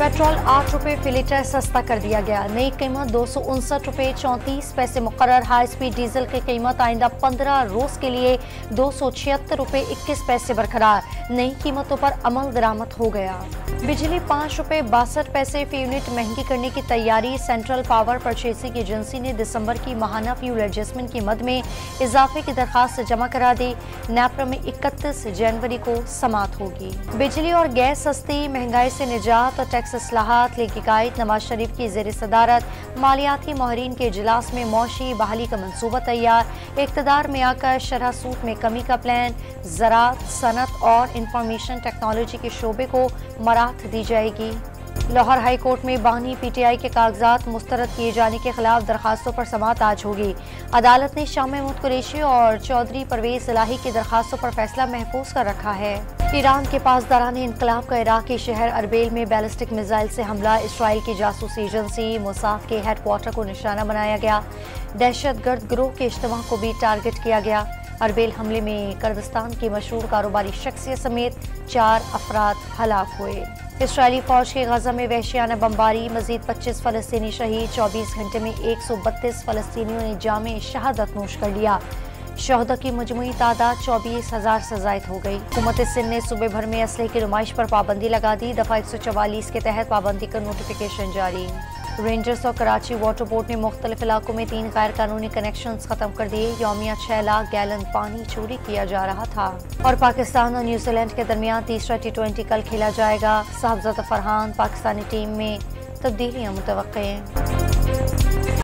Petrol 8 रुपये फी litre सस्ता कर दिया गया। नई कीमत 259 रुपये 34 पैसे मुकर्रर। हाई स्पीड डीजल की कीमत आइंदा 15 रोज के लिए 276 रुपये 21 पैसे बरकरार। नई कीमतों पर अमल दरामद हो गया। बिजली 5 रुपये 62 पैसे फी यूनिट महंगी करने की तैयारी। सेंट्रल पावर परचेसिंग एजेंसी ने दिसंबर की माहाना फ्यूल एडजस्टमेंट की मद में इजाफे की दरखास्त जमा करा दी। नैपरा में 31 जनवरी को समात होगी। बिजली और गैस सस्ती, महंगाई से निजात और टैक्स इस्लाहात लीग की कायद नवाज शरीफ की ज़ेर सदारत मालियाती माहिरीन के इजलास में मौशी बहाली का मनसूबा तैयार। इक़्तिदार में आकर शरह सूद में कमी का प्लान। ज़राअत, सनत और इंफॉर्मेशन टेक्नोलॉजी के शोबे को मराहत दी जाएगी। लाहौर हाई कोर्ट में बानी पीटीआई के कागजात मुस्तरद किए जाने के खिलाफ दरखास्तों पर समात आज होगी। अदालत ने शाह महमूद कुरैशी और चौधरी परवेज इलाही की दरखास्तों पर फैसला महफूज कर रखा है। ईरान के पासदारान इनकलाब का इराकी शहर अरबेल में बैलिस्टिक मिसाइल से हमला। इसराइल की जासूसी एजेंसी मोसाद के हेडक्वार्टर को निशाना बनाया गया। दहशतगर्द गिरोह के इज्तिमा को भी टारगेट किया गया। अरबेल हमले में कुर्दिस्तान की मशहूर कारोबारी शख्सियत समेत 4 अफराद हलाक हुए। इसराइली फौज के गजा में वहशियाना बमबारी। मजीद 25 फलस्तीनी शहीद। 24 घंटे में 132 फलस्तीनियों ने जामे शहादत नोश कर लिया। शहदा की मजमूई तादाद 24,000 से जायद हो गई। हुकूमत सिंध ने सूबे भर में असलहे की नुमाइश पर पाबंदी लगा दी। दफा 144 के तहत पाबंदी का नोटिफिकेशन जारी। रेंजर्स और कराची वाटर बोर्ड ने मुख्तलिफ इलाकों में 3 गैर कानूनी कनेक्शन खत्म कर दिए। यौमिया 6 लाख गैलन पानी चोरी किया जा रहा था। और पाकिस्तान और न्यूजीलैंड के दरमियान तीसरा T20 कल खेला जाएगा। साहबजादा फरहान पाकिस्तानी टीम में तब्दीलियां मुतवक्के हैं।